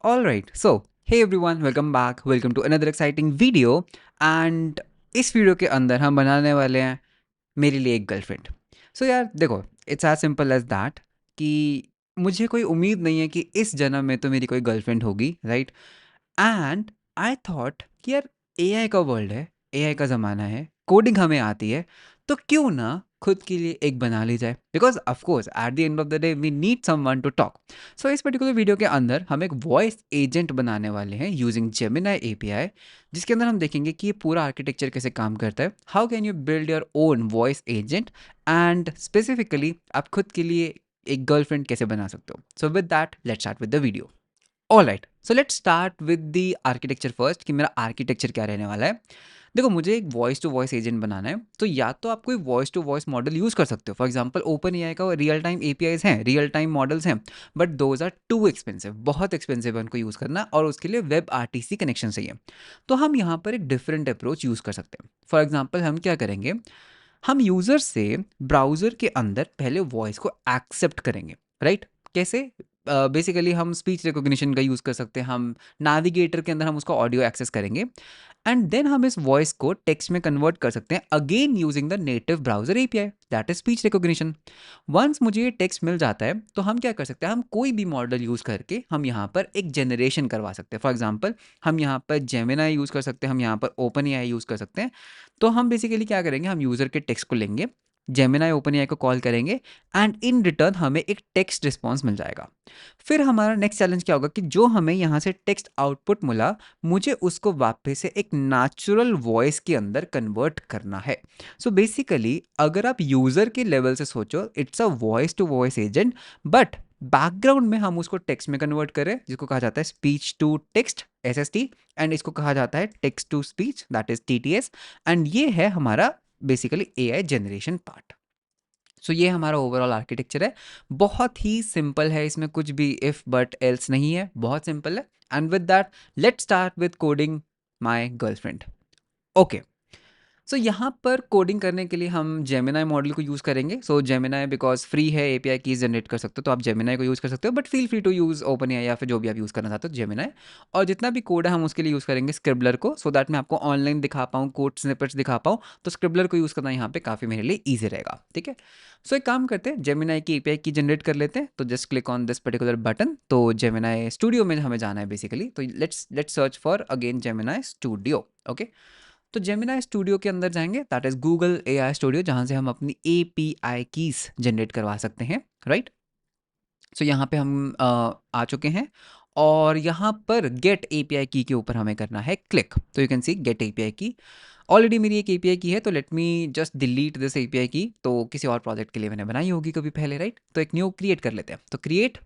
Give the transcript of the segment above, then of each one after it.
Alright, so hey everyone, welcome back. Welcome to another exciting video. And इस video के अंदर हम बनाने वाले हैं मेरे लिए एक गर्लफ्रेंड. सो यार देखो, it's as simple as that कि मुझे कोई उम्मीद नहीं है कि इस जन्म में तो मेरी कोई गर्लफ्रेंड होगी, राइट? एंड आई थॉट कि यार एआई का वर्ल्ड है, एआई का ज़माना है, कोडिंग हमें आती है, तो क्यों ना खुद के लिए एक बना ली जाए, because of course at the end of the day we need someone to talk. So इस पर्टिकुलर वीडियो के अंदर हम एक वॉइस एजेंट बनाने वाले हैं यूजिंग जेमिनाई एपीआई, जिसके अंदर हम देखेंगे कि ये पूरा आर्किटेक्चर कैसे काम करता है, how can you build your own voice agent, and specifically आप खुद के लिए एक गर्लफ्रेंड कैसे बना सकते हो. सो with that let's start with the video. All right, so let's start with the architecture first कि मेरा आर्किटेक्चर क्या रहने वाला है. देखो, मुझे एक वॉइस टू वॉइस एजेंट बनाना है, तो या तो आप कोई voice to voice model use कर सकते हो. फॉर एग्जांपल ओपन एआई का रियल टाइम एपीआईज हैं, रियल टाइम मॉडल्स हैं, but those are too expensive, बहुत एक्सपेंसिव है उनको यूज़ करना, और उसके लिए वेब आरटीसी कनेक्शन चाहिए. तो हम यहाँ पर एक डिफरेंट अप्रोच यूज़ कर सकते हैं. फॉर एग्जाम्पल हम क्या करेंगे, हम यूज़र से ब्राउज़र के अंदर पहले वॉइस को एक्सेप्ट करेंगे, राइट? कैसे? बेसिकली हम स्पीच रिकॉग्निशन का यूज़ कर सकते हैं, हम नेविगेटर के अंदर हम उसका ऑडियो एक्सेस करेंगे, एंड देन हम इस वॉइस को टेक्स्ट में कन्वर्ट कर सकते हैं again using the native browser API, that is speech recognition. Once मुझे ये टेक्स्ट मिल जाता है, तो हम क्या कर सकते हैं, हम कोई भी मॉडल यूज़ करके हम यहाँ पर एक जनरेशन करवा सकते हैं. फॉर एग्जाम्पल हम यहाँ पर जेमिनाई यूज़ कर सकते हैं, हम यहाँ पर ओपन एआई यूज़ कर सकते हैं. तो हम बेसिकली क्या करेंगे, हम यूज़र के टेक्स्ट को लेंगे, जेमिनाई ओपन एआई को कॉल करेंगे, एंड इन रिटर्न हमें एक टेक्स्ट रिस्पॉन्स मिल जाएगा. फिर हमारा नेक्स्ट चैलेंज क्या होगा कि जो हमें यहाँ से टेक्स्ट आउटपुट मिला, मुझे उसको वापस से एक नेचुरल वॉइस के अंदर कन्वर्ट करना है. सो बेसिकली अगर आप यूज़र के लेवल से सोचो, it's a voice to voice agent, but background में हम उसको टेक्स्ट में कन्वर्ट करें, जिसको कहा जाता है speech to text, SST, and इसको कहा जाता है text to speech, that is TTS. And ये है हमारा basically AI generation part. So ये हमारा ओवरऑल आर्किटेक्चर है. बहुत ही सिंपल है, इसमें कुछ भी इफ बट एल्स नहीं है, बहुत सिंपल है. And with that let's start with coding my girlfriend. Okay, so यहाँ पर कोडिंग करने के लिए हम जेमिनाई मॉडल को यूज़ करेंगे. सो जेमिनाई बिकॉज फ्री है, एपीआई कीज जनरेट कर सकते हो, तो आप जेमिनाई को यूज़ कर सकते हो, but feel free to use OpenAI या फिर जो भी आप यूज़ करना चाहते हो जेमिनाई. और जितना भी कोड है हम उसके लिए यूज़ करेंगे स्क्रिबलर को, सो दैट मैं आपको ऑनलाइन दिखा पाऊँ, कोड स्निपेट्स दिखा पाऊँ. तो स्क्रिबलर को यूज़ करना यहाँ पे काफ़ी मेरे लिए ईजी रहेगा. ठीक है, सो एक काम करते हैं, जेमिनाई की एपीआई की जनरेट कर लेते हैं. तो just click on this particular button. तो जेमिनाई स्टूडियो में हमें जाना है बेसिकली. तो let's search for again Gemini studio. Okay, तो जेमिनाई स्टूडियो के अंदर जाएंगे, that is Google AI studio, जहां से हम अपनी एपीआई कीज जनरेट करवा सकते हैं, राइट? सो यहाँ पे हम आ चुके हैं, और यहाँ पर गेट एपीआई की के ऊपर हमें करना है क्लिक. तो you can see get API key. Already मेरी एक एपीआई की है, तो let me just delete this API key. तो किसी और प्रोजेक्ट के लिए मैंने बनाई होगी कभी पहले, राइट? तो एक न्यू क्रिएट कर लेते हैं. तो क्रिएट,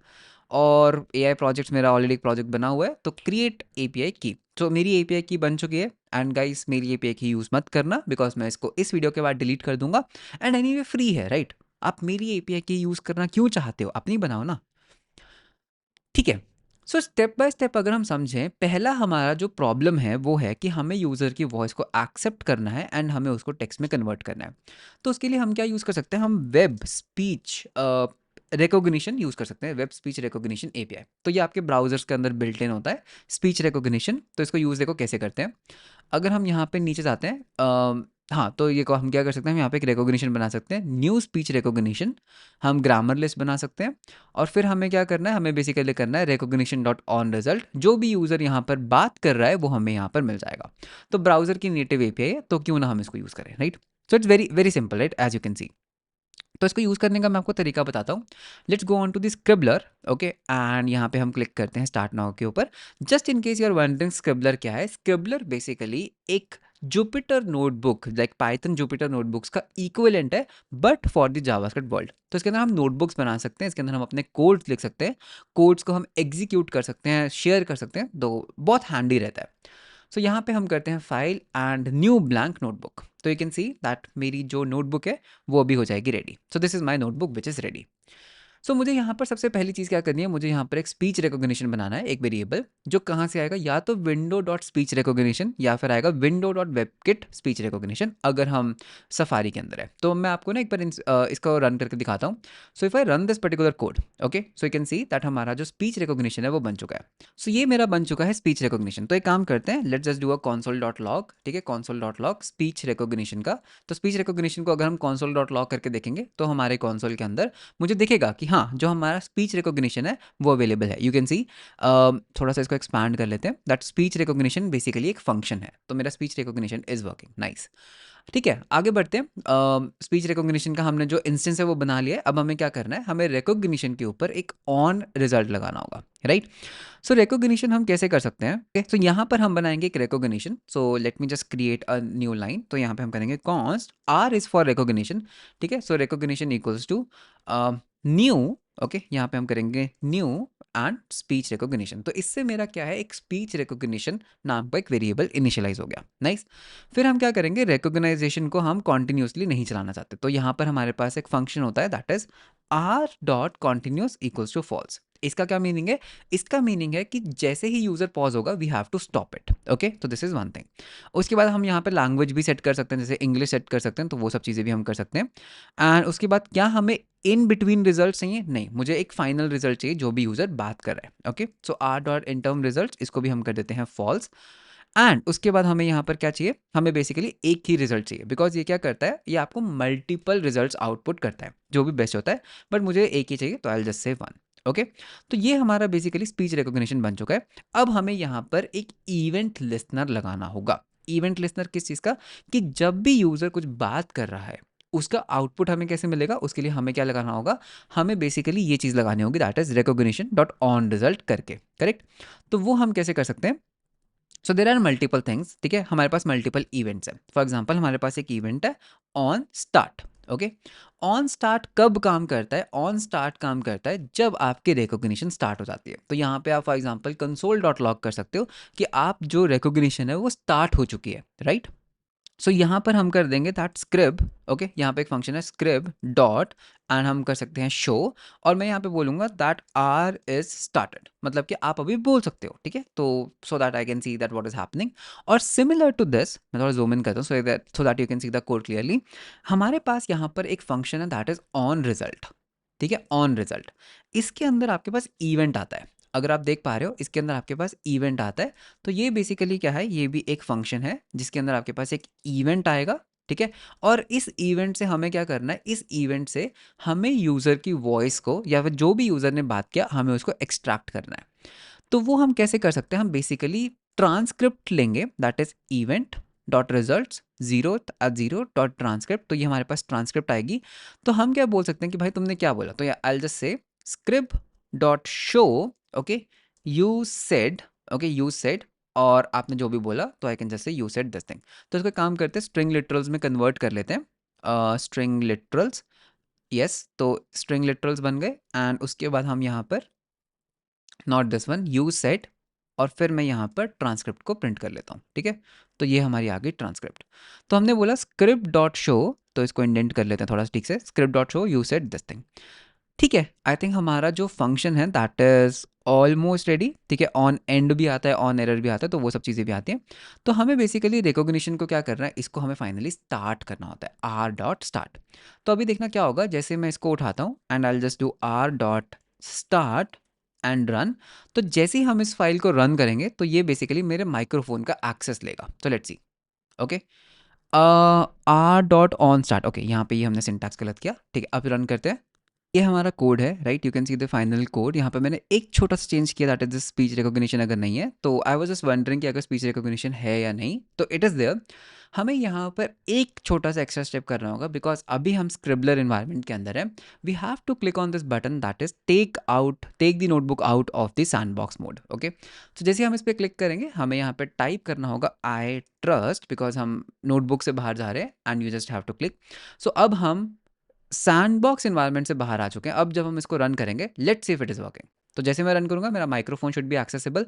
और एआई प्रोजेक्ट्स मेरा ऑलरेडी एक प्रोजेक्ट बना हुआ है, तो क्रिएट एपीआई की. तो मेरी एपीआई की बन चुकी है. एंड गाइस, मेरी एपीआई की यूज़ मत करना, बिकॉज मैं इसको इस वीडियो के बाद डिलीट कर दूंगा. एंड एनीवे फ्री है, राइट? आप मेरी एपीआई की यूज़ करना क्यों चाहते हो, अपनी बनाओ ना. ठीक है, सो स्टेप बाय स्टेप अगर हम समझें, पहला हमारा जो प्रॉब्लम है वो है कि हमें यूज़र की वॉइस को एक्सेप्ट करना है एंड हमें उसको टेक्स्ट में कन्वर्ट करना है. तो उसके लिए हम क्या यूज़ कर सकते हैं, हम वेब स्पीच रिकॉग्निशन यूज़ कर सकते हैं, वेब स्पीच रिकॉग्निशन एपीआई. तो ये आपके ब्राउजर्स के अंदर बिल्ट इन होता है, स्पीच रिकॉग्निशन. तो इसको यूज़ देखो कैसे करते हैं. अगर हम यहाँ पे नीचे जाते हैं, हाँ, तो ये को हम क्या कर सकते हैं, हम यहाँ पे एक रिकॉग्निशन बना सकते हैं, न्यू स्पीच रिकॉग्निशन. हम ग्रामर लिस्ट बना सकते हैं, और फिर हमें क्या करना है, हमें बेसिकली करना है रिकॉग्निशन डॉट ऑन रिजल्ट. जो भी यूज़र यहाँ पर बात कर रहा है वो हमें यहाँ पर मिल जाएगा. तो ब्राउज़र की नेटिव एपीआई है, तो क्यों ना हम इसको यूज़ करें, right? So it's very very simple, right, as you can see. तो इसको यूज़ करने का मैं आपको तरीका बताता हूँ. Let's go on to the scribbler. Okay, and यहाँ पे हम क्लिक करते हैं स्टार्ट नाउ के ऊपर. Just in case you are wondering scribbler क्या है, स्क्रिबलर बेसिकली एक Jupyter notebook, like Python Jupyter notebooks का इक्विवेलेंट है, but for the JavaScript world. तो इसके अंदर हम नोटबुक्स बना सकते हैं, इसके अंदर हम अपने कोड्स लिख सकते हैं, कोड्स को हम एग्जीक्यूट कर सकते हैं, शेयर कर सकते हैं, तो बहुत हैंडी रहता है. सो यहाँ पे हम करते हैं file and new blank notebook. तो यू कैन सी दैट मेरी जो नोटबुक है वो अभी हो जाएगी ready. So this is my notebook which is ready. So मुझे यहाँ पर सबसे पहली चीज़ क्या करनी है, मुझे यहाँ पर एक स्पीच रिकॉग्निशन बनाना है, एक वेरिएबल जो कहाँ से आएगा, या तो विंडो डॉट स्पीच रिकॉग्निशन या फिर आएगा window dot WebKit speech recognition, अगर हम सफारी के अंदर है। तो मैं आपको ना एक बार इसको रन करके दिखाता हूँ। So if I run this particular code, okay, so you can see that हमारा जो स्पीच रिकॉग्निशन है वो बन चुका है। सो ये मेरा बन चुका है स्पीच रिकॉग्निशन। तो एक काम करते हैं, let's just do a console dot log, ठीक है, console dot log speech recognition का। तो स्पीच रिकॉग्निशन को अगर हम console डॉट लॉग करके देखेंगे तो हमारे console के अंदर मुझे दिखेगा कि हाँ, जो हमारा स्पीच रिकॉग्निशन है वो अवेलेबल है। यू कैन सी, थोड़ा सा इसको एक्सपैंड कर लेते हैं, दैट स्पीच रिकॉग्निशन बेसिकली एक फंक्शन है। तो मेरा speech recognition is working, nice. ठीक है, आगे बढ़ते हैं। स्पीच रिकॉग्निशन का हमने जो इंस्टेंस है वो बना लिया है। अब हमें क्या करना है, हमें रिकॉग्निशन के ऊपर एक ऑन रिजल्ट लगाना होगा, राइट। सो रिकॉग्निशन हम कैसे कर सकते हैं, तो यहाँ पर हम बनाएंगे एक recognition. So let me just create a new line. तो यहाँ पे हम करेंगे const r is for recognition, ठीक है। So recognition equals to new, okay, यहाँ पे हम करेंगे न्यू एंड स्पीच रिकॉग्निशन। तो इससे मेरा क्या है, एक स्पीच रिकॉग्निशन नाम का एक वेरिएबल इनिशियलाइज हो गया, नाइस। फिर हम क्या करेंगे, रिकॉग्नाइजेशन को हम कॉन्टिन्यूसली नहीं चलाना चाहते, तो यहाँ पर हमारे पास एक फंक्शन होता है that is R dot continuous equals to false. इसका क्या मीनिंग है, इसका मीनिंग है कि जैसे ही यूजर पॉज होगा we have to stop it, okay. तो दिस इज वन थिंग। उसके बाद हम यहाँ पर लैंग्वेज भी सेट कर सकते हैं, जैसे इंग्लिश सेट कर सकते हैं, तो वो सब चीज़ें भी हम कर सकते हैं। एंड उसके बाद क्या हमें इन बिटवीन रिजल्ट चाहिए, नहीं, मुझे एक फाइनल रिजल्ट चाहिए जो भी यूजर बात कर रहा है, okay. So R dot in term result, इसको भी हम कर देते हैं फॉल्स। एंड उसके बाद हमें यहाँ पर क्या चाहिए, हमें बेसिकली एक ही रिजल्ट चाहिए, बिकॉज ये क्या करता है, ये आपको मल्टीपल रिजल्ट्स आउटपुट करता है, जो भी बेस्ट होता है, बट मुझे एक ही चाहिए, तो I just say one, okay. तो ये हमारा बेसिकली स्पीच रिकॉग्निशन बन चुका है। अब हमें यहाँ पर एक इवेंट लिस्नर लगाना होगा। इवेंट लिस्नर किस चीज़ का, कि जब भी यूज़र कुछ बात कर रहा है उसका आउटपुट हमें कैसे मिलेगा, उसके लिए हमें क्या लगाना होगा, हमें बेसिकली ये चीज़ लगानी होगी, that is recognition dot on result करके, करेक्ट। तो वो हम कैसे कर सकते हैं, सो देर आर मल्टीपल थिंग्स, ठीक है, हमारे पास मल्टीपल इवेंट्स हैं। फॉर एग्जाम्पल हमारे पास एक इवेंट है on start, okay. On start कब काम करता है, ऑन स्टार्ट काम करता है जब आपकी रिकॉग्निशन स्टार्ट हो जाती है। तो यहाँ पे आप for example console dot log कर सकते हो कि आप जो रिकॉग्निशन है वो स्टार्ट हो चुकी है, राइट। सो यहाँ पर हम कर देंगे दैट स्क्रिब, ओके, यहाँ पे एक फंक्शन है स्क्रिब डॉट, एंड हम कर सकते हैं शो, और मैं यहाँ पे बोलूँगा दैट आर इज स्टार्टेड, मतलब कि आप अभी बोल सकते हो, ठीक है। तो so that I can see that what is happening. और सिमिलर टू दिस, मैं थोड़ा जूम इन करता हूँ so that you can see the code clearly. हमारे पास यहाँ पर एक फंक्शन है दैट इज ऑन रिजल्ट, ठीक है, ऑन रिजल्ट। इसके अंदर आपके पास इवेंट आता है, अगर आप देख पा रहे हो इसके अंदर आपके पास इवेंट आता है। तो ये बेसिकली क्या है, ये भी एक फंक्शन है जिसके अंदर आपके पास एक इवेंट आएगा, ठीक है। और इस इवेंट से हमें क्या करना है, इस इवेंट से हमें यूज़र की वॉइस को या फिर जो भी यूज़र ने बात किया हमें उसको एक्सट्रैक्ट करना है। तो वो हम कैसे कर सकते हैं, हम बेसिकली ट्रांसक्रिप्ट लेंगे, that is event dot result zero dot transcript. तो ये हमारे पास ट्रांसक्रिप्ट आएगी। तो हम क्या बोल सकते हैं कि भाई तुमने क्या बोला, तो I just say script dot show, okay, you said, okay, you said, और आपने जो भी बोला, तो आई कैन जस्ट से यू सेड दिस थिंग। तो इसको काम करते हैं स्ट्रिंग लिटरल्स में कन्वर्ट कर लेते हैं, स्ट्रिंग लिटरल्स, यस। तो स्ट्रिंग लिटरल्स बन गए, एंड उसके बाद हम यहाँ पर not this one, you said, और फिर मैं यहाँ पर ट्रांसक्रिप्ट को प्रिंट कर लेता हूँ, ठीक है। तो ये हमारी आ गई ट्रांसक्रिप्ट। तो हमने बोला स्क्रिप्ट डॉट शो, तो इसको इंडेंट कर लेते हैं थोड़ा सा ठीक से, script dot show you said this thing, ठीक है। आई थिंक हमारा जो फंक्शन है दैट इज ऑलमोस्ट रेडी, ठीक है। ऑन एंड भी आता है, ऑन एरर भी आता है, तो वो सब चीज़ें भी आती हैं। तो हमें बेसिकली रिकॉग्निशन को क्या करना है, इसको हमें फाइनली स्टार्ट करना होता है, आर डॉट स्टार्ट। तो अभी देखना क्या होगा, जैसे मैं इसको उठाता हूँ and I just do R dot start and run. तो जैसे ही हम इस फाइल को रन करेंगे तो ये बेसिकली मेरे माइक्रोफोन का एक्सेस लेगा। तो let's C, okay, R dot on start, okay, यहाँ पे ये हमने सिंटैक्स गलत किया, ठीक है। अब रन करते हैं, ये हमारा कोड है, right, you can see the final code. यहाँ पे मैंने एक छोटा सा चेंज किया, that is the speech recognition अगर नहीं है, तो आई वाज जस्ट वंडरिंग कि अगर स्पीच रिकॉग्निशन है या नहीं, तो इट इज़ देयर। हमें यहाँ पर एक छोटा सा एक्स्ट्रा स्टेप करना होगा, बिकॉज अभी हम स्क्रिबलर इन्वायरमेंट के अंदर है। We have to click on this button that is take the notebook out of the sandbox mode, okay. तो जैसे हम इस पर क्लिक करेंगे हमें यहाँ पर टाइप करना होगा आई ट्रस्ट, बिकॉज हम नोटबुक से बाहर जा रहे हैं, and you just have to click. So अब हम सैंडबॉक्स एनवायरनमेंट से बाहर आ चुके हैं। अब जब हम इसको रन करेंगे, let's see if it is working. तो जैसे मैं रन करूंगा मेरा microphone should be accessible,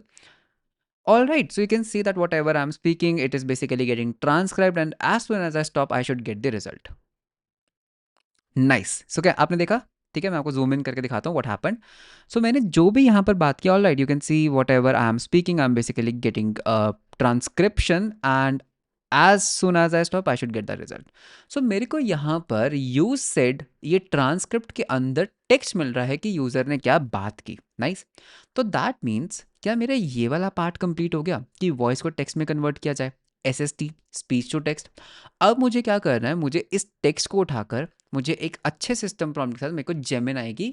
all right. So you can see that whatever I am speaking it is basically getting transcribed, and as soon as I stop I should get the result. Nice. So क्या आपने देखा, ठीक है, मैं आपको zoom in करके दिखाता हूँ व्हाट हैपेंड। सो मैंने जो भी यहाँ पर बात किया, all right, you can see whatever I am speaking, I am basically getting transcription, and as soon as I stop I should get the result. So मेरे को यहाँ पर यूज सेड ये ट्रांसक्रिप्ट के अंदर टेक्स्ट मिल रहा है कि यूज़र ने क्या बात की। नाइस। तो दैट मीन्स क्या मेरा ये वाला पार्ट कंप्लीट हो गया कि वॉइस को टेक्स्ट में कन्वर्ट किया जाए, एसएसटी, स्पीच टू टेक्स्ट। अब मुझे क्या करना है, मुझे इस टेक्स्ट को उठाकर मुझे एक अच्छे सिस्टम प्रॉम्प्ट के साथ मेरे को जेमिनाई की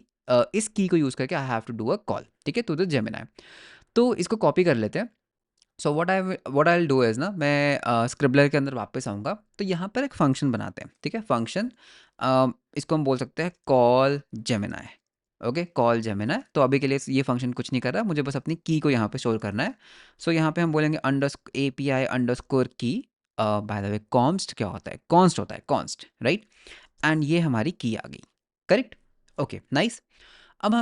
इस की को यूज़ करके I have to do a call, ठीक है, टू द जेमिनाई। तो इसको कॉपी कर लेते हैं। सो what I will do is ना, मैं स्क्रिबलर के अंदर वापस आऊँगा, तो यहाँ पर एक फंक्शन बनाते हैं, ठीक है, फंक्शन, इसको हम बोल सकते हैं call Gemini. Okay, call Gemini. तो अभी के लिए ये फंक्शन कुछ नहीं कर रहा, मुझे बस अपनी की को यहाँ पे स्टोर करना है। सो यहाँ पे हम बोलेंगे अंडर API अंडरस्कोर की, बाय द वे कॉन्स्ट क्या होता है, कॉन्स्ट होता है, कॉन्स्ट, राइट। एंड ये हमारी की आ गई, करेक्ट। Okay, nice. अब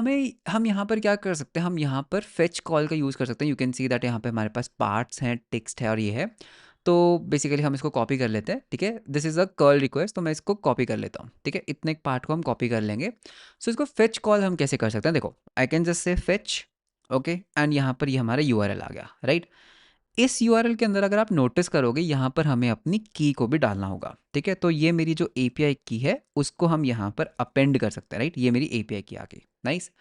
हम यहाँ पर क्या कर सकते हैं, हम यहाँ पर फेच कॉल का यूज़ कर सकते हैं। यू कैन सी दैट यहाँ पे हमारे पास पार्ट्स हैं, टेक्स्ट है और ये है। तो बेसिकली हम इसको कॉपी कर लेते हैं, ठीक है, this is a curl request, तो मैं इसको कॉपी कर लेता हूँ, ठीक है, इतने एक पार्ट को हम कॉपी कर लेंगे। सो इसको फेच कॉल हम कैसे कर सकते हैं, देखो, आई कैन जस्ट से फेच, ओके, एंड यहाँ पर ये हमारा यूआरएल आ गया, राइट। इस यूआरएल के अंदर अगर आप नोटिस करोगे, यहाँ पर हमें अपनी की को भी डालना होगा, ठीक है। तो ये मेरी जो एपीआई की है उसको हम यहाँ पर अपेंड कर सकते हैं, राइट, ये मेरी एपीआई की आ गई, नाइस।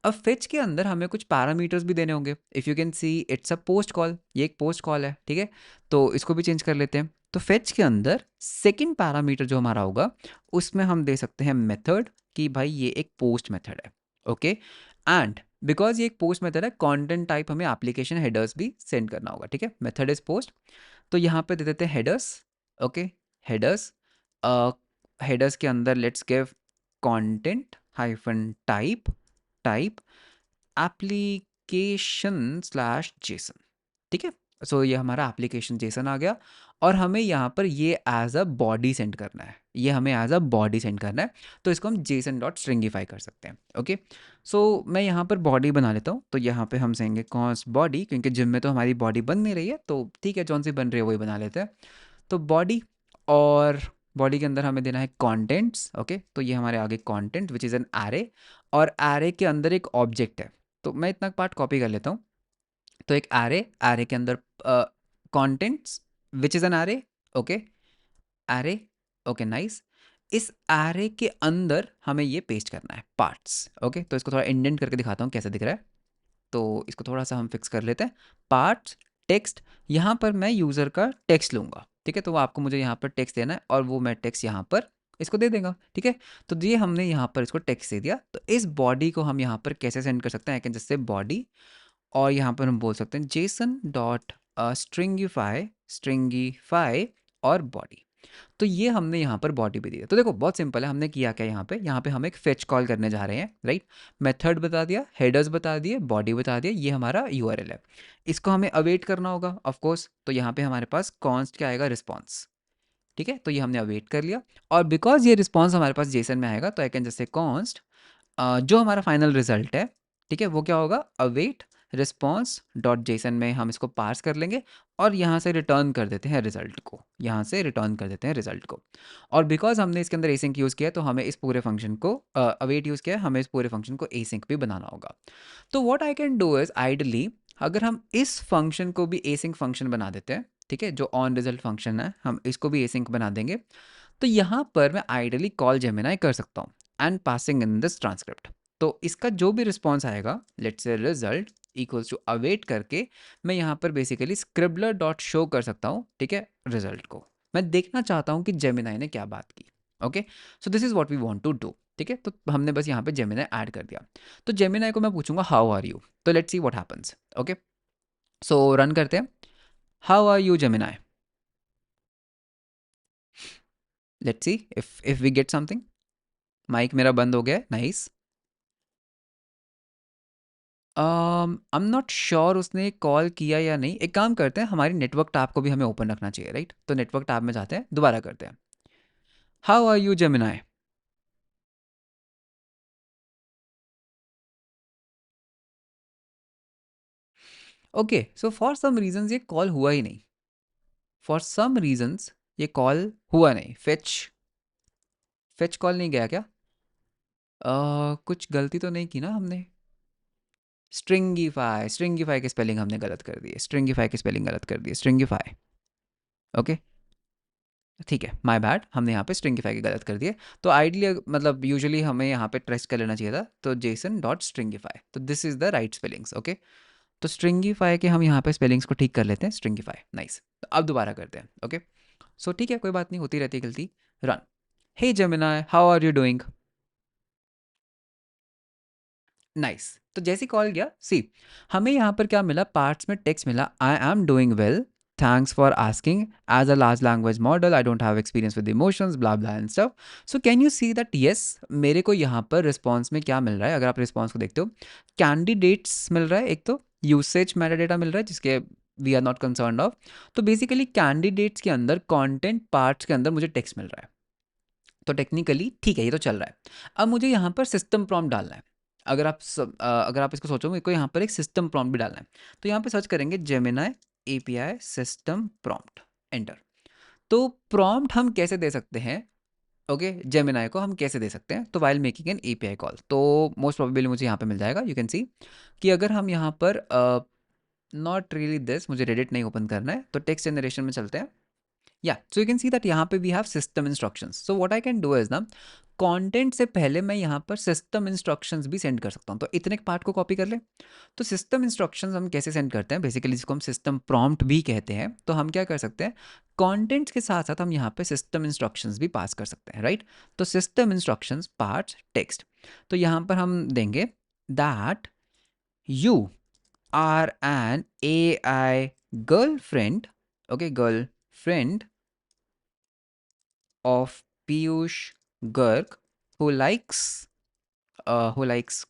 अब फेच के अंदर हमें कुछ पैरामीटर्स भी देने होंगे। If you can see it's a post call, ये एक पोस्ट कॉल है, ठीक है। तो इसको भी चेंज कर लेते हैं। तो फेच के अंदर सेकंड पैरामीटर जो हमारा होगा, उसमें हम दे सकते हैं मेथड, कि भाई ये एक पोस्ट मेथड है, ओके। एंड बिकॉज ये एक पोस्ट मेथड है, कंटेंट टाइप हमें एप्लीकेशन हेडर्स भी सेंड करना होगा, ठीक है, मेथड इज पोस्ट। तो यहाँ पे दे देते हैं हेडर्स, ओके, हेडर्स। हेडर्स के अंदर let's give content hyphen type, type application slash Jason, ठीक है। सो ये हमारा एप्लीकेशन जेसन आ गया, और हमें यहाँ पर ये एज अ बॉडी सेंड करना है, ये हमें एज अ बॉडी सेंड करना है। तो इसको हम जेसन डॉट स्ट्रिंगिफाई कर सकते हैं, ओके। सो मैं यहाँ पर बॉडी बना लेता हूँ, तो यहाँ पे हम कहेंगे कॉन्स्ट बॉडी, क्योंकि जिम में तो हमारी बॉडी बन नहीं रही है, तो ठीक है, जौन सी बन रही है वही बना लेते हैं। तो बॉडी, और बॉडी के अंदर हमें देना है कंटेंट्स, ओके। तो ये हमारे आगे content which is an array, और एरे के अंदर एक ऑब्जेक्ट है। तो मैं इतना पार्ट कॉपी कर लेता हूँ। तो एक एरे, एरे के अंदर contents which is an array, okay, array, okay, nice. इस एरे के अंदर हमें ये पेस्ट करना है पार्ट्स, ओके। तो इसको थोड़ा इंडेंट करके दिखाता हूँ कैसे दिख रहा है। तो इसको थोड़ा सा हम फिक्स कर लेते हैं। पार्ट्स, टेक्स्ट, यहाँ पर मैं यूज़र का टेक्स्ट लूँगा, ठीक है। तो वो आपको मुझे यहाँ पर टेक्स्ट देना है, और वो मैं टेक्स्ट यहाँ पर इसको दे देगा, ठीक है। तो ये हमने यहाँ पर इसको टेक्स्ट दे दिया। तो इस बॉडी को हम यहाँ पर कैसे सेंड कर सकते हैं, आई कैन जस्ट से बॉडी, और यहाँ पर हम बोल सकते हैं जेसन डॉट स्ट्रिंगिफाई, स्ट्रिंगिफाई और बॉडी। तो ये हमने यहाँ पर बॉडी भी दी है। तो देखो बहुत सिंपल है, हमने किया क्या, यहाँ पे हम एक फेच कॉल करने जा रहे हैं, राइट। मेथड बता दिया, हेडर्स बता दिए, बॉडी बता दिया, ये हमारा यूआरएल है। इसको हमें अवेट करना होगा ऑफ कोर्स। तो यहाँ पे हमारे पास कॉन्स्ट क्या आएगा, रिस्पॉन्स, ठीक है। तो ये हमने अवेट कर लिया, और बिकॉज ये रिस्पॉन्स हमारे पास जेसन में आएगा, तो आई कैन जैसे कॉन्स्ट जो हमारा फाइनल रिजल्ट है, ठीक है, वो क्या होगा, अवेट रिस्पॉन्स डॉट जेसन में हम इसको पार्स कर लेंगे, और यहाँ से रिटर्न कर देते हैं रिजल्ट को, यहाँ से रिटर्न कर देते हैं रिजल्ट को। और बिकॉज हमने इसके अंदर एसिंक यूज़ किया है, तो हमें इस पूरे फंक्शन को अवेट यूज़ किया है, हमें इस पूरे फंक्शन को एसिंक भी बनाना होगा। तो what I can do is ideally, अगर हम इस फंक्शन को भी एसिंक फंक्शन बना देते हैं, ठीक है, जो ऑन रिजल्ट फंक्शन है, हम इसको भी एसिंक बना देंगे। तो यहाँ पर मैं आइडली कॉल जेमिनाई कर सकता हूँ, and passing in this transcript. तो इसका जो भी रिस्पॉन्स आएगा, let's say result equals to await करके, मैं यहाँ पर बेसिकली स्क्रिबलर डॉट शो कर सकता हूँ, ठीक है, रिजल्ट को। मैं देखना चाहता हूँ कि जेमिनाई ने क्या बात की, okay. So this is what we want to do, ठीक है। तो हमने बस यहाँ पे जेमिनाई ऐड कर दिया। तो जेमिनाई को मैं पूछूंगा हाउ आर यू, तो let's see what happens, okay. So run करते हैं, how are you Gemini, let's see if we get something. Mic मेरा बंद हो गया, nice. I am not sure उसने कॉल किया या नहीं। एक काम करते हैं, हमारी नेटवर्क टैब को भी हमें ओपन रखना चाहिए, राइट। तो नेटवर्क टैब में जाते हैं, दोबारा करते हैं, how are you Gemini. Okay, so for some reasons ये कॉल हुआ ही नहीं, फॉर सम रीजंस ये कॉल हुआ नहीं, फेच फेच कॉल नहीं गया क्या। कुछ गलती तो नहीं की ना हमने? स्ट्रिंगीफाई, स्ट्रिंगीफाई की स्पेलिंग हमने गलत कर दी है, स्ट्रिंगीफाई की स्पेलिंग गलत कर दी है, स्ट्रिंगीफाई। ओके, ठीक है, माय बैड, हमने यहाँ पे स्ट्रिंगीफाई की गलत कर दी है। तो आइडियली मतलब यूजुअली हमें यहाँ पे ट्रेस्ट कर लेना चाहिए था, तो जेसन डॉट स्ट्रिंगीफाई, तो this is the right spellings. Okay, तो स्ट्रिंगीफाई के हम यहाँ पे स्पेलिंग्स को ठीक कर लेते हैं, स्ट्रिंगीफाई, नाइस। तो अब दोबारा करते हैं। ओके, सो ठीक है, कोई बात नहीं, होती रहती है गलती। Run. Hey Gemini, how are you doing? Nice. तो जैसे कॉल गया, सी हमें यहाँ पर क्या मिला, पार्ट्स में टेक्स्ट मिला, I am doing well, thanks for asking, as a large language model I don't have experience with emotions blah blah and stuff. So can you see that yes, मेरे को यहाँ पर रिस्पॉन्स में क्या मिल रहा है? अगर आप रिस्पॉन्स को देखते हो, कैंडिडेट्स मिल रहा है, एक तो यूसेज मेटा डेटा मिल रहा है जिसके we are not concern of. तो बेसिकली कैंडिडेट्स के अंदर कॉन्टेंट पार्ट्स के अंदर मुझे टेक्स्ट मिल रहा है, तो टेक्निकली ठीक है, ये तो चल रहा है। अब मुझे यहाँ पर सिस्टम प्रॉम्प्ट डालना है। अगर आप इसको सोचो, मेरे को यहाँ पर एक सिस्टम प्रॉम्प्ट भी डालना है। तो यहाँ पे सर्च करेंगे Gemini API system prompt, enter. तो प्रॉम्प्ट हम कैसे दे सकते हैं? ओके, जेमिनाई को हम कैसे दे सकते हैं? तो while making an API call, तो मोस्ट प्रोबेबली मुझे यहाँ पे मिल जाएगा। यू कैन सी कि अगर हम यहाँ पर नॉट रियली दिस, मुझे रेडिट नहीं ओपन करना है, तो टेक्स्ट जनरेशन में चलते हैं। Yeah so you can see that यहाँ पे we have system instructions. So what I can do is ना, कंटेंट से पहले मैं यहाँ पर सिस्टम इंस्ट्रक्शंस भी सेंड कर सकता हूँ। तो इतने पार्ट को कॉपी कर ले। तो सिस्टम इंस्ट्रक्शंस हम कैसे सेंड करते हैं, बेसिकली जिसको हम सिस्टम प्रॉम्प्ट भी कहते हैं। तो हम क्या कर सकते हैं, कंटेंट्स के साथ साथ हम यहाँ पे सिस्टम इंस्ट्रक्शंस भी पास कर सकते हैं, राइट? तो सिस्टम इंस्ट्रक्शंस पार्ट्स टेक्स्ट, तो यहाँ पर हम देंगे that you are an A I girlfriend, okay, girlfriend of Piyush Garg, who likes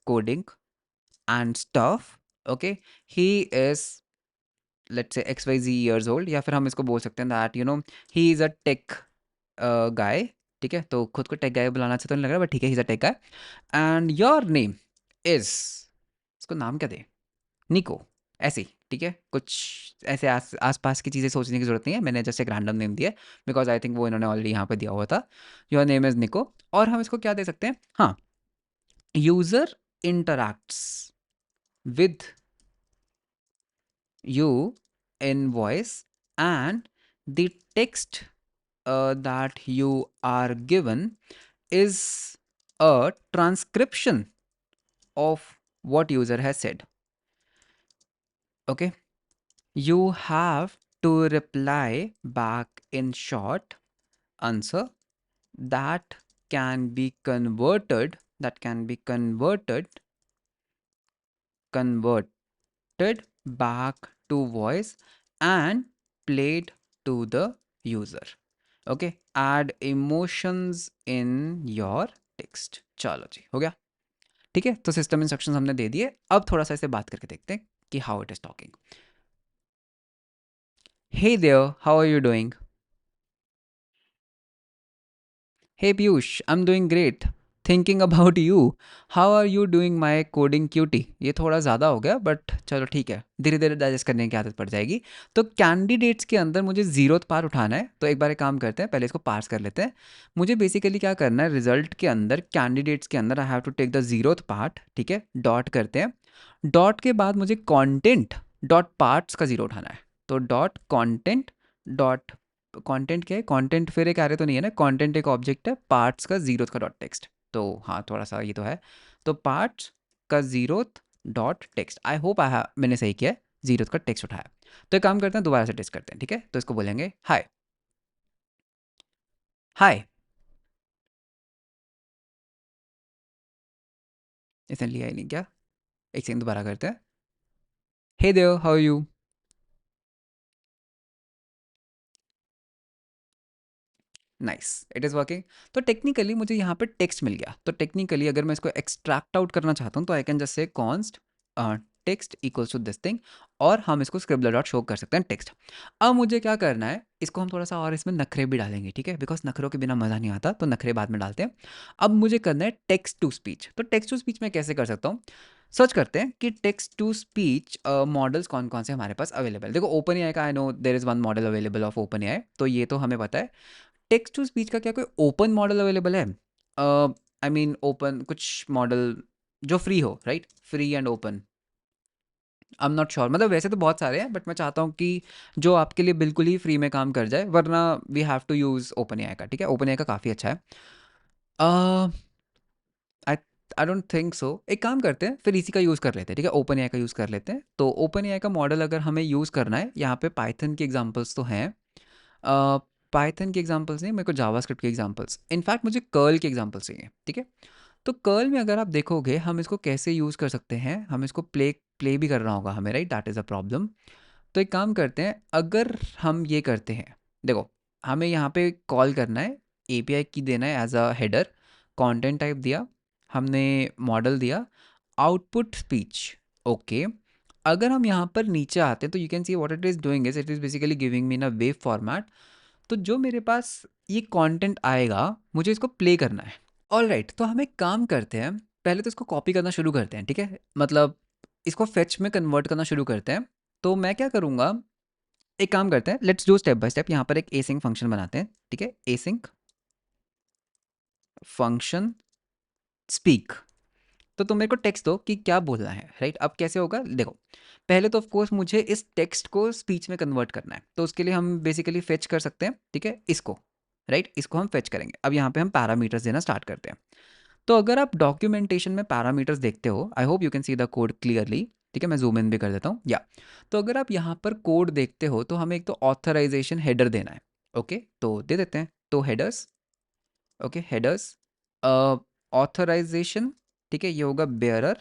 coding and stuff. Okay, he is, let's say, XYZ years old, या फिर हम इसको बोल सकते हैं that he is a tech guy। ठीक है, तो खुद को टेक गाय बुलाना अच्छा तो नहीं लग रहा, बट ठीक है, he is a take guy. And your name is, इसको नाम क्या दे, निको, ऐसे ही, ठीक है। कुछ ऐसे आस पास की चीज़ें सोचने की ज़रूरत नहीं है, मैंने जैसे एक रैंडम नेम दिया बिकॉज आई थिंक वो इन्होंने ऑलरेडी यहाँ पे दिया हुआ था। योर नेम इज़ निको, और हम इसको क्या दे सकते हैं, हाँ, user interacts with you in voice and the text that you are given is a transcription of what user has said. Okay, you have to reply back in short answer that can be converted back to voice and played to the user. Okay, add emotions in your text। चलो जी, हो गया। ठीक है, तो system instructions हमने दे दिए। अब थोड़ा सा इसे बात करके देखते हैं कि how it is talking. Hey there, how are you doing? Hey Piyush, I am doing great, thinking about you, how are you doing my coding cutie. ये थोड़ा ज़्यादा हो गया, बट चलो ठीक है, धीरे धीरे डाइजेस्ट करने की आदत पड़ जाएगी। तो कैंडिडेट्स के अंदर मुझे जीरोथ पार उठाना है, तो एक बार एक काम करते हैं, पहले इसको पार्स कर लेते हैं। मुझे बेसिकली क्या करना है, रिजल्ट के अंदर कैंडिडेट्स के अंदर I have to take the zeroth part, ठीक है, डॉट करते हैं। डॉट के बाद मुझे कॉन्टेंट डॉट पार्ट्स का जीरो उठाना है, तो डॉट कॉन्टेंट डॉट, कंटेंट क्या है, कंटेंट फिर एक एरे तो नहीं है ना, कंटेंट एक ऑब्जेक्ट है, पार्ट्स का जीरोथ का डॉट टेक्स्ट, तो हाँ थोड़ा सा ये तो है। तो पार्ट्स का zeroth dot text, I hope मैंने सही किया है, जीरोथ का टेक्स्ट उठाया। तो एक काम करते हैं, दोबारा से टेस्ट करते हैं, ठीक है। तो इसको बोलेंगे हाय, हाय, इसने लिया ही नहीं क्या, एक सेकंड, दोबारा करते हैं। Hey there, how are you? Nice, it is working. तो टेक्निकली मुझे यहाँ पे टेक्स्ट मिल गया। तो टेक्निकली अगर मैं इसको एक्सट्रैक्ट आउट करना चाहता हूँ, तो I can just say const text equals to this thing, और हम इसको स्क्रिबलर डॉट शो कर सकते हैं टेक्स्ट। अब मुझे क्या करना है, इसको हम थोड़ा सा और इसमें नखरे भी डालेंगे, ठीक है, बिकॉज नखरों के बिना मज़ा नहीं आता, तो नखरे बाद में डालते हैं। अब मुझे करना है टेक्स्ट टू स्पीच। तो टेक्स्ट टू स्पीच मैं कैसे कर सकता हूँ, सर्च करते हैं कि टेक्स्ट टू स्पीच मॉडल्स कौन कौन से हमारे पास अवेलेबल। देखो ओपन एआई का I know there is one model available of open AI, तो ये तो हमें पता है। टेक्स्ट टू स्पीच का क्या कोई ओपन मॉडल अवेलेबल है? आई मीन ओपन कुछ मॉडल जो फ्री हो, right? Free and open. I am not sure, मतलब वैसे तो बहुत सारे हैं, बट मैं चाहता हूँ कि जो आपके लिए बिल्कुल ही फ्री में काम कर जाए, वरना we have to use OpenAI का, ठीक है? ओपन एआई का काफ़ी अच्छा है। I I don't think so. एक काम करते हैं, फिर इसी का यूज़ कर लेते हैं, ठीक है? ओपन एआई का यूज़ कर लेते हैं। तो ओपन एआई का मॉडल अगर हमें यूज़ करना है, यहाँ पे पाइथन की एग्जांपल्स तो हैं। पाइथन की एग्जांपल्स नहीं, मेरे को जावास्क्रिप्ट की एग्जांपल्स, इनफैक्ट मुझे कर्ल की एग्जांपल्स चाहिए, ठीक है? तो कर्ल में अगर आप देखोगे हम इसको कैसे यूज़ कर सकते हैं, हम इसको प्ले प्ले भी करना होगा हमें, right? That is a problem. तो एक काम करते हैं, अगर हम ये करते हैं, देखो हमें यहाँ पे कॉल करना है, एपीआई की देना है as a header, content type दिया हमने, मॉडल दिया, आउटपुट स्पीच, ओके। अगर हम यहाँ पर नीचे आते हैं तो you can see what it is doing is it is basically giving me in a wave format. तो जो मेरे पास ये कंटेंट आएगा, मुझे इसको प्ले करना है। ऑल राइट, तो हम एक काम करते हैं, पहले तो इसको कॉपी करना शुरू करते हैं, ठीक है? मतलब इसको फेच में कन्वर्ट करना शुरू करते हैं। तो मैं क्या करूँगा, एक काम करते हैं, let's do step by step. यहाँ पर एक एसिंक फंक्शन बनाते हैं, ठीक है? Async function speak. तो तुम मेरे को टेक्स्ट दो कि क्या बोलना है, राइट? अब कैसे होगा, देखो पहले तो ऑफ कोर्स मुझे इस टेक्स्ट को स्पीच में कन्वर्ट करना है, तो उसके लिए हम बेसिकली फेच कर सकते हैं, ठीक है? इसको, राइट? इसको हम फेच करेंगे। अब यहाँ पे हम पैरामीटर्स देना स्टार्ट करते हैं। तो अगर आप डॉक्यूमेंटेशन में पैरामीटर्स देखते हो, I hope you can see the code clearly, ठीक है? मैं जूम इन भी कर देता हूँ, या तो अगर आप यहाँ पर कोड देखते हो तो हमें एक तो ऑथराइजेशन हेडर देना है, ओके? तो दे देते हैं, तो हेडर्स, ओके, हेडर्स ऑथराइजेशन, ठीक है? ये होगा बेयरर,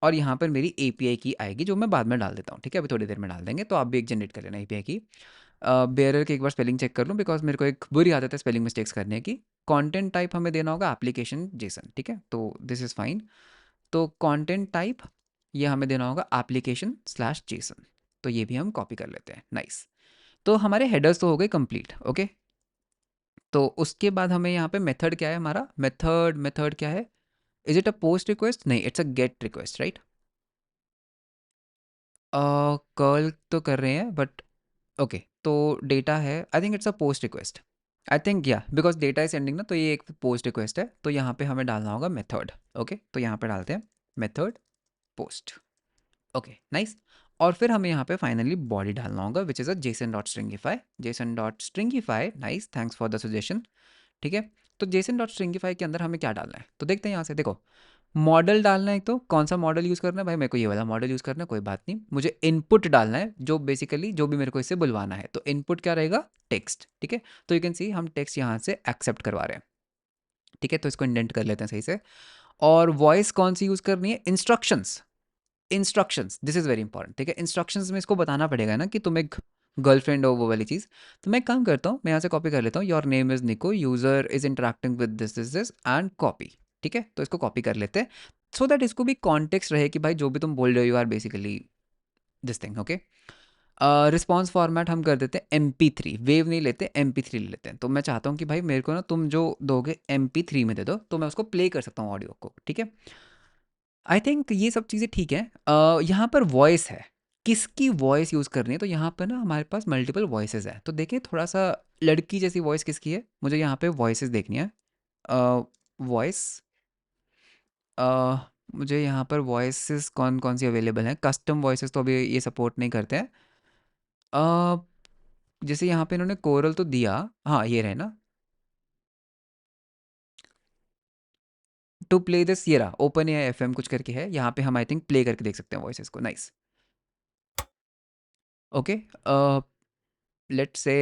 और यहाँ पर मेरी एपीआई की आएगी जो मैं बाद में डाल देता हूँ, ठीक है? अभी थोड़ी देर में डाल देंगे, तो आप भी एक जनरेट कर लेना एपीआई की। बेयरर की एक बार स्पेलिंग चेक कर लूँ, बिकॉज मेरे को एक बुरी आदत है स्पेलिंग मिस्टेक्स करने की। कंटेंट टाइप हमें देना होगा एप्लीकेशन जेसन, ठीक है? तो दिस इज़ फाइन। तो कंटेंट टाइप ये हमें देना होगा एप्लीकेशन स्लैश जेसन। तो ये भी हम कॉपी कर लेते हैं, नाइस। तो हमारे हेडर्स तो हो गए कंप्लीट, ओके? तो उसके बाद हमें यहाँ पे मेथड क्या है, हमारा मेथड, मेथड क्या है? Is it a post request? नहीं, it's a get request, right? Curl तो कर रहे हैं, बट ओके, तो डेटा है, I think it's a post request. I think या बिकॉज डेटा इज सेंडिंग ना, तो ये एक पोस्ट रिक्वेस्ट है, तो यहाँ पे हमें डालना होगा मेथड, ओके? तो यहाँ पे डालते हैं मेथड पोस्ट, ओके, नाइस। और फिर हमें यहाँ पे फाइनली बॉडी डालना होगा which is a Jason dot stringify, Jason dot stringify, nice, thanks for the suggestion, ठीक है? तो जेसन डॉट स्ट्रिंगिफाई के अंदर हमें क्या डालना है, तो देखते हैं यहाँ से। देखो मॉडल डालना है, तो कौन सा मॉडल यूज़ करना है भाई? मेरे को ये वाला मॉडल यूज़ करना है, कोई बात नहीं। मुझे इनपुट डालना है, जो बेसिकली जो भी मेरे को इससे बुलवाना है, तो इनपुट क्या रहेगा? टेक्स्ट, ठीक है? तो यू कैन सी हम टेक्स्ट यहाँ से एक्सेप्ट करवा रहे हैं, ठीक है? तो इसको इंडेंट कर लेते हैं सही से। और वॉइस कौन सी यूज़ करनी है? Instructions, instructions, this is very important, ठीक है? इंस्ट्रक्शंस में इसको बताना पड़ेगा ना कि तुम एक गर्लफ्रेंड हो, वो वाली चीज़। तो मैं एक काम करता हूँ, मैं यहाँ से कॉपी कर लेता हूँ, योर नेम इज़ निको, user is interacting with this and copy, ठीक है? तो इसको कॉपी कर लेते हैं, सो दैट इसको भी कॉन्टेक्स्ट रहे कि भाई जो भी तुम बोल रहे हो, you are basically this thing, okay? Response format हम कर देते हैं MP3, वेव नहीं लेते, MP3 ले लेते हैं। तो मैं चाहता हूँ कि भाई मेरे को ना तुम जो दोगे MP3 में दे दो, तो मैं उसको प्ले कर सकता हूँ ऑडियो को, ठीक है? आई थिंक ये सब चीज़ें ठीक है। यहाँ पर वॉइस है, किसकी वॉइस यूज़ करनी है? तो यहाँ पर ना हमारे पास मल्टीपल वॉइसेस है, तो देखिए थोड़ा सा लड़की जैसी वॉइस किसकी है, मुझे यहाँ पे वॉइसेस देखनी है। वॉइस, मुझे यहाँ पर वॉइसेस कौन कौन सी अवेलेबल हैं? कस्टम वॉइसेस तो अभी ये सपोर्ट नहीं करते हैं। अ, जैसे यहाँ पे इन्होंने कोरल तो दिया, हाँ ये रहे ना, टू प्ले दिस, ये रहा ओपन या FM कुछ करके है, यहाँ पे हम आई थिंक प्ले करके देख सकते हैं वॉइसेस को, नाइस, ओके। लेट्स से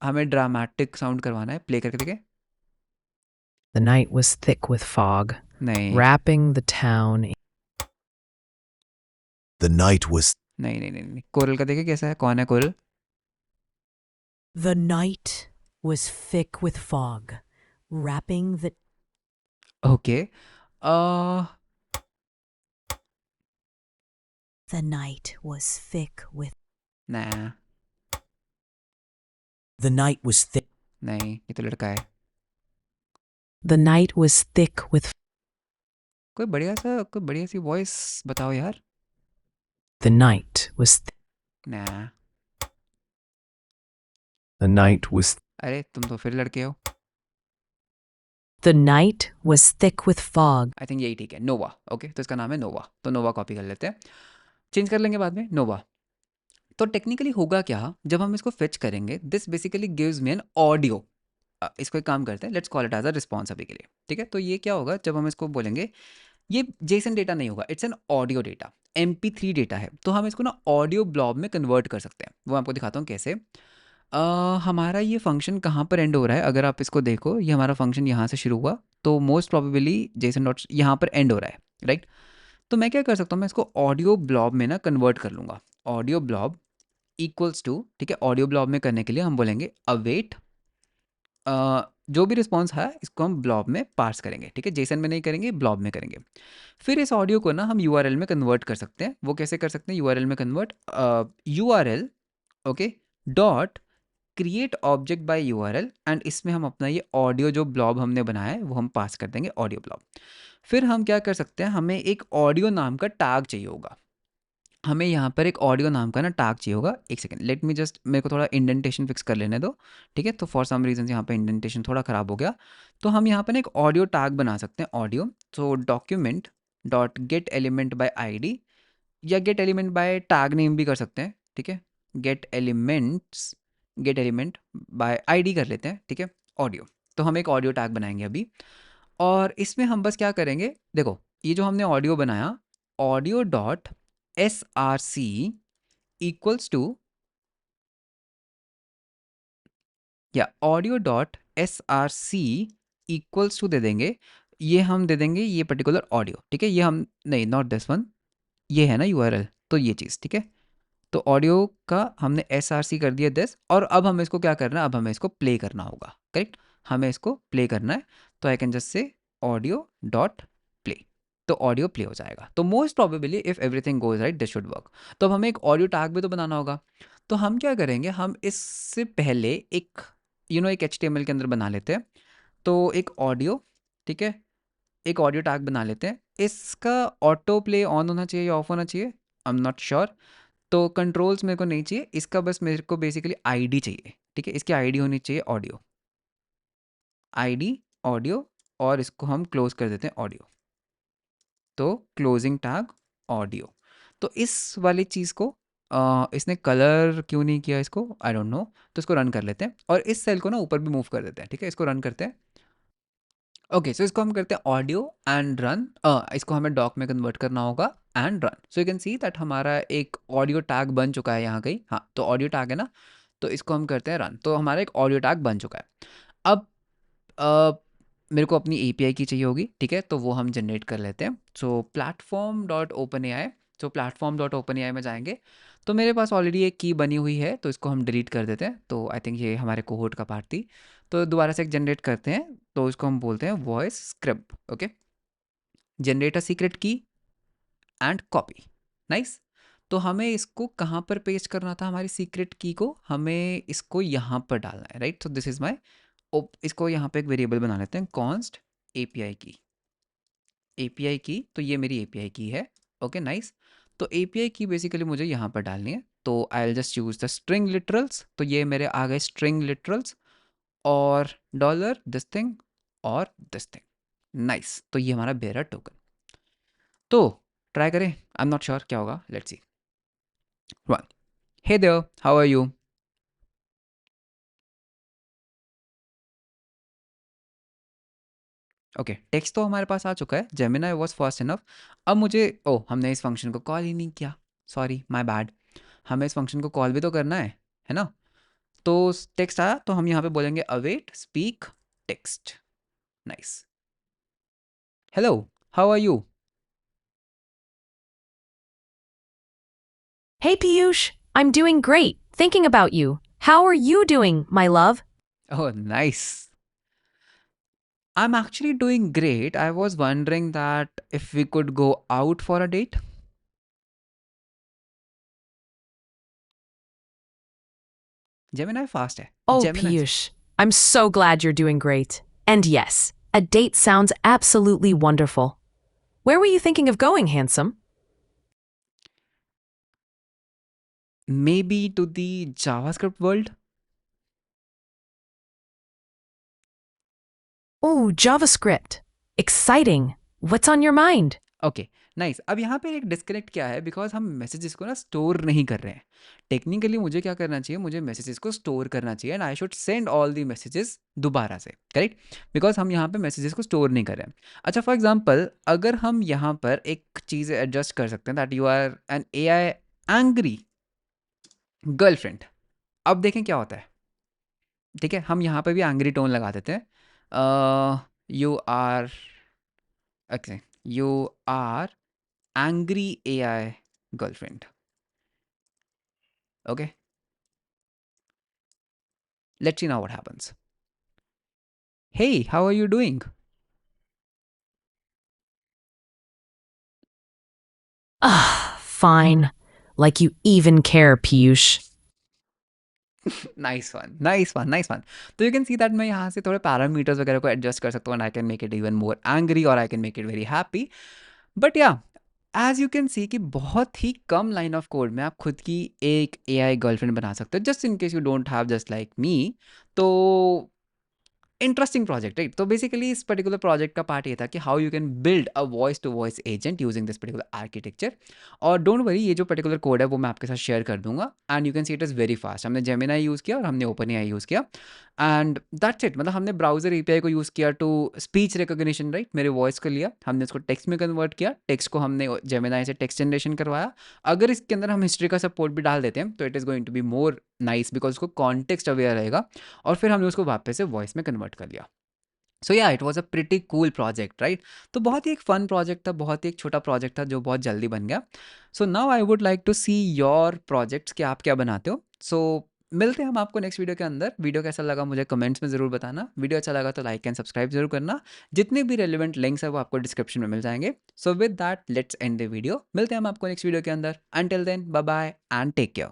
हमें ड्रामेटिक साउंड करवाना है, प्ले करके देखें। The night was thick with fog, नहीं wrapping the town. The night was नहीं नहीं नहीं, नहीं। कोरल का देखें कैसा है, कौन है coral? The night was thick with fog, wrapping the okay, the night was thick with nah, the night was thick. नहीं ये तो लड़का है। The night was thick with. कोई बढ़िया सी वॉइस बताओ यार। The night was. nah, The night was अरे तुम तो फिर लड़के हो। The night was thick with fog. I think यही ठीक है, नोवा। ओके, तो इसका नाम है नोवा, तो नोवा कॉपी कर लेते हैं, चेंज कर लेंगे बाद में, नोवा। तो टेक्निकली होगा क्या जब हम इसको फेच करेंगे, this basically gives me an audio. इसको एक काम करते हैं, let's call it as a response अभी के लिए, ठीक है। तो ये क्या होगा जब हम इसको बोलेंगे, ये जेसन डेटा नहीं होगा, it's an audio data, MP3 data है, तो हम इसको ना ऑडियो ब्लॉब में कन्वर्ट कर सकते हैं। वो आपको दिखाता हूँ कैसे। हमारा ये फंक्शन कहाँ पर एंड हो रहा है, अगर आप इसको देखो, ये हमारा फंक्शन यहाँ से शुरू हुआ, तो मोस्ट प्रोबेबली जेसन डॉट यहाँ पर एंड हो रहा है, राइट। तो मैं क्या कर सकता हूँ, मैं इसको ऑडियो ब्लॉब में ना कन्वर्ट कर लूँगा। ऑडियो ब्लॉब इक्वल्स टू, ठीक है, ऑडियो ब्लॉब में करने के लिए हम बोलेंगे अवेट, जो भी रिस्पॉन्स है इसको हम ब्लॉब में पार्स करेंगे, ठीक है, जेसन में नहीं करेंगे, ब्लॉब में करेंगे। फिर इस ऑडियो को ना हम यूआरएल में कन्वर्ट कर सकते हैं। वो कैसे कर सकते हैं, यूआरएल में convert, URL, okay, dot create object by URL, and इसमें हम अपना ये ऑडियो जो ब्लॉब हमने बनाया है वो हम पास कर देंगे, ऑडियो ब्लॉब। फिर हम क्या कर सकते हैं, हमें एक ऑडियो नाम का टैग चाहिए होगा, हमें यहाँ पर एक ऑडियो नाम का ना टैग चाहिए होगा। एक सेकंड, लेट मी जस्ट, मेरे को थोड़ा इंडेंटेशन फिक्स कर लेने दो, ठीक है। तो फॉर सम रीजन यहाँ पे इंडेंटेशन थोड़ा ख़राब हो गया, तो हम यहाँ पर ना एक ऑडियो टैग बना सकते हैं, ऑडियो। तो document dot get element by ID, या get element by tag name भी कर सकते हैं, ठीक है। गेट एलिमेंट बाय आईडी कर लेते हैं, ठीक है, ऑडियो। तो हम एक ऑडियो टैग बनाएंगे अभी, और इसमें हम बस क्या करेंगे, देखो ये जो हमने ऑडियो बनाया, audio dot src equals to, या audio dot src equals to दे देंगे, ये हम दे देंगे ये पर्टिकुलर ऑडियो, ठीक है। ये हम नहीं, नॉट दिस वन, ये है ना यूआरएल, तो ये चीज़, ठीक है। तो ऑडियो का हमने src कर दिया दिस, और अब हमें इसको क्या करना है, अब हमें इसको प्ले करना होगा, करेक्ट, हमें इसको प्ले करना है। तो आई कैन जस्ट से ऑडियो डॉट प्ले, तो ऑडियो प्ले हो जाएगा। तो most probably if everything goes right this should work. तो अब हमें एक ऑडियो टैग भी तो बनाना होगा, तो हम क्या करेंगे, हम इससे पहले एक एक HTML के अंदर बना लेते हैं। तो एक ऑडियो, ठीक है, एक ऑडियो टैग बना लेते हैं, इसका ऑटो प्ले ऑन होना चाहिए या ऑफ होना चाहिए, आई एम नॉट श्योर। तो कंट्रोल्स मेरे को नहीं चाहिए इसका, बस मेरे को बेसिकली आईडी चाहिए, ठीक है। इसकी आईडी होनी चाहिए ऑडियो, आईडी ऑडियो, और इसको हम क्लोज कर देते हैं ऑडियो, तो क्लोजिंग टैग ऑडियो। तो इस वाली चीज़ को इसने कलर क्यों नहीं किया इसको, आई डोंट नो। तो इसको रन कर लेते हैं, और इस सेल को ना ऊपर भी मूव कर देते हैं, ठीक है, इसको रन करते हैं। ओके, सो इसको हम करते हैं ऑडियो एंड रन, इसको हमें डॉक में कन्वर्ट करना होगा and run. So you can see that हमारा एक ऑडियो टैग बन चुका है यहाँ कहीं, हाँ, तो ऑडियो टैग है ना, तो इसको हम करते हैं रन, तो हमारा एक ऑडियो टैग बन चुका है। अब अ, मेरे को अपनी API की चाहिए होगी, ठीक है, तो वो हम जनरेट कर लेते हैं। सो प्लेटफॉर्म डॉट ओपन ए आई, तो प्लेटफॉर्म डॉट ओपन ए आई में जाएंगे, तो मेरे पास ऑलरेडी एक की बनी हुई है, तो इसको हम डिलीट कर देते हैं। तो आई थिंक ये हमारे कोहोर्ट का पार्ट थी, तो दोबारा से एक जनरेट करते हैं, तो इसको हम बोलते हैं voice script, okay, generate a secret की एंड कॉपी, नाइस। तो हमें इसको कहाँ पर पेस्ट करना था, हमारी सीक्रेट की को हमें इसको यहाँ पर डालना है, right. So this is my, इसको यहाँ पे एक वेरिएबल बना लेते हैं, कॉन्स्ट API की, API की, तो ये मेरी API की है, ओके, नाइस। तो API की बेसिकली मुझे यहाँ पर डालनी है, तो I will just use the string literals, तो ये मेरे आ गए स्ट्रिंग लिटरल्स, और डॉलर दिस थिंग और दिस थिंग, नाइस। तो ये हमारा बेरर टोकन, तो ट्राई करें, आई एम नॉट श्योर क्या होगा, let's see. One, hey there, how are you. Okay, text तो हमारे पास आ चुका है, जेमिनाई वाज फास्ट इनफ। अब मुझे, ओ, हमने इस फंक्शन को कॉल ही नहीं किया, सॉरी, माय बैड। हमें इस फंक्शन को कॉल भी तो करना है ना। तो टेक्स्ट आया, तो हम यहाँ पे बोलेंगे await speak text, nice, hello, how are you. Hey Piyush, I'm doing great. Thinking about you. How are you doing, my love? Oh nice, I am actually doing great, I was wondering that if we could go out for a date. Gemini fast है, Oh, Gemini. Piyush, I'm so glad you're doing great. And yes, a date sounds absolutely wonderful. Where were you thinking of going, handsome? Maybe to the JavaScript world. Oh, JavaScript. Exciting. What's on your mind? Okay nice. अब यहाँ पे एक disconnect क्या है, because हम messages को ना store नहीं कर रहे हैं। टेक्निकली मुझे क्या करना चाहिए, मुझे मैसेजेस को स्टोर करना चाहिए and I should send all the messages दोबारा से, करेक्ट, बिकॉज हम यहाँ पे मैसेजेस को स्टोर नहीं कर रहे हैं। अच्छा, फॉर एग्जाम्पल अगर हम यहाँ पर एक चीज़ एडजस्ट कर सकते हैं that you are an AI angry girlfriend. अब देखें क्या होता है। ठीक है, हम यहाँ पे भी एंग्री टोन लगा देते हैं। You are okay, you are angry AI girlfriend. Okay, let's see now what happens. Hey, how are you doing? Fine. Like you even care, Piyush. Nice one, nice one, nice one. तो you can see that मैं यहाँ से थोड़े parameters वगैरह को adjust कर सकता हूँ and I can make it even more angry or I can make it very happy. But yeah, as you can see कि बहुत ही कम लाइन ऑफ कोड में आप खुद की एक AI गर्लफ्रेंड बना सकते हो, just in case you don't have just like me. तो इंटरेस्टिंग प्रोजेक्ट, राइट। तो बेसिकली इस पर्टिकुलर प्रोजेक्ट का पार्ट ये था कि how you can build a voice to voice agent using this particular architecture. और डोंट वरी, ये जो पर्टिकुलर कोड है वो मैं आपके साथ शेयर कर दूंगा and you can see it is very fast. हमने जेमिनाई यूज़ किया और हमने ओपन AI यूज़ किया एंड दैट्स इट। मतलब हमने ब्राउजर API को यूज़ किया टू स्पीच रिकॉग्निशन, राइट। मेरे वॉइस को लिया, हमने उसको टेक्स्ट में कन्वर्ट किया, टेक्स्ट को हमने जेमिनाई से टेक्स्ट जनरेशन करवाया। अगर इसके अंदर हम हिस्ट्री का सपोर्ट भी डाल देते हैं तो it is going to be more nice because उसको कॉन्टेक्स्ट अवेयर रहेगा। और फिर हमने उसको वापस से वॉइस में कन्वर्ट कर लिया। सो या it was a pretty cool project, right. तो बहुत ही एक फन प्रोजेक्ट था, बहुत ही एक छोटा प्रोजेक्ट था जो बहुत जल्दी बन गया। So now I would like to see your projects कि आप क्या बनाते हो। सो मिलते हैं हम आपको नेक्स्ट वीडियो के अंदर। वीडियो कैसा लगा मुझे कमेंट्स में ज़रूर बताना। वीडियो अच्छा लगा तो लाइक एंड सब्सक्राइब जरूर करना। जितने भी रेलिवेंट लिंक्स है वो आपको डिस्क्रिप्शन में मिल जाएंगे। So with that let's end the video. मिलते हैं हम आपको नेक्स्ट वीडियो के अंदर। Until then bye bye and take care.